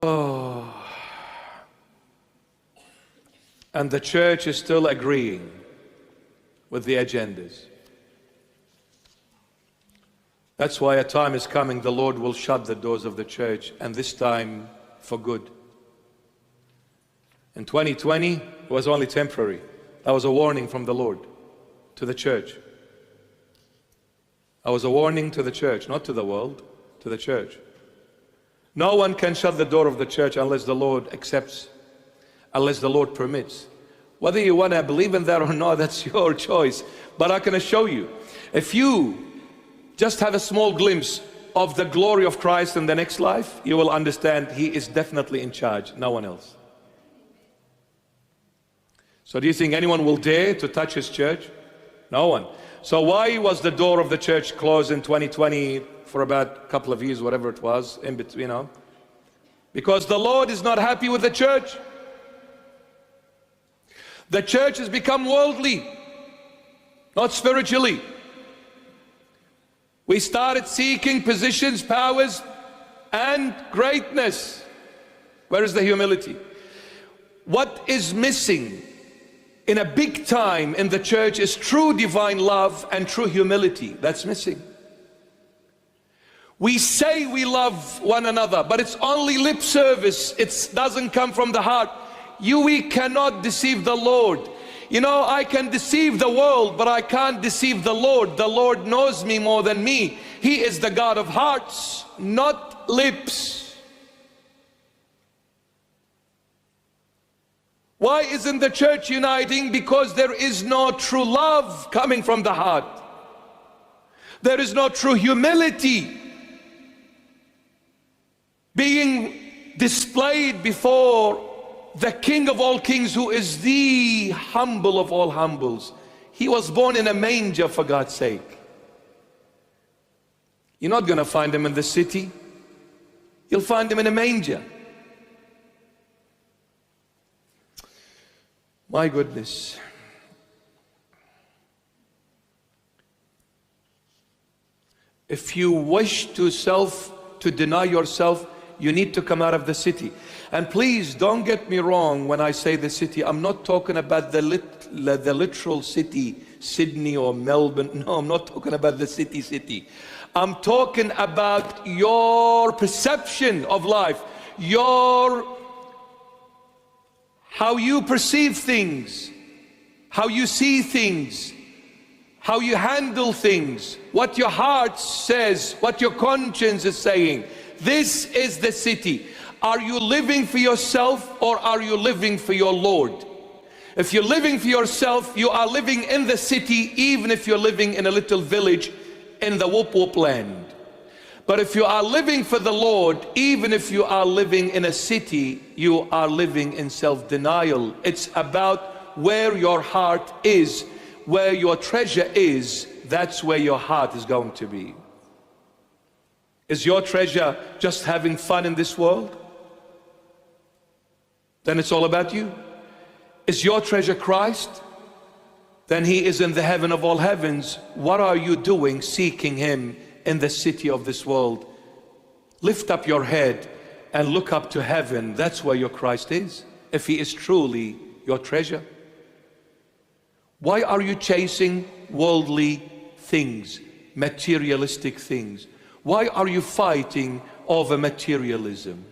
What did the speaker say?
Oh. And the church is still agreeing with the agendas. That's why a time is coming, the Lord will shut the doors of the church, and this time for good. In 2020, it was only temporary. That was a warning from the Lord to the church. That was a warning to the church, not to the world, to the church. No one can shut the door of the church unless the Lord accepts, unless the Lord permits. Whether you want to believe in that or not, that's your choice. But I can assure you, if you just have a small glimpse of the glory of Christ in the next life, you will understand He is definitely in charge, no one else. So do you think anyone will dare to touch His church? No one. So why was the door of the church closed in 2020 for about a couple of years, whatever it was, in between, Because the Lord is not happy with the church. The church has become worldly, not spiritually. We started seeking positions, powers, and greatness. Where is the humility? What is missing in a big time in the church is true divine love and true humility. That's missing. We say we love one another, but it's only lip service. It doesn't come from the heart. We cannot deceive the Lord. I can deceive the world, but I can't deceive the Lord. The Lord knows me more than me. He is the God of hearts, not lips. Why isn't the church uniting? Because there is no true love coming from the heart. There is no true humility being displayed before the King of all kings, who is the humble of all humbles. He was born in a manger, for God's sake. You're not going to find Him in the city. You'll find Him in a manger. My goodness. If you wish to deny yourself, you need to come out of the city. And please don't get me wrong when I say the city. I'm not talking about the literal city, Sydney or Melbourne. No, I'm not talking about the city. I'm talking about your perception of life, how you perceive things, how you see things, how you handle things, what your heart says, what your conscience is saying. This is the city. Are you living for yourself or are you living for your Lord? If you're living for yourself, you are living in the city, even if you're living in a little village in the whoop whoop land. But if you are living for the Lord, even if you are living in a city, you are living in self-denial. It's about where your heart is, where your treasure is. That's where your heart is going to be. Is your treasure just having fun in this world? Then it's all about you. Is your treasure Christ? Then He is in the heaven of all heavens. What are you doing seeking Him in the city of this world? Lift up your head and look up to heaven. That's where your Christ is, if He is truly your treasure. Why are you chasing worldly things, materialistic things? Why are you fighting over materialism?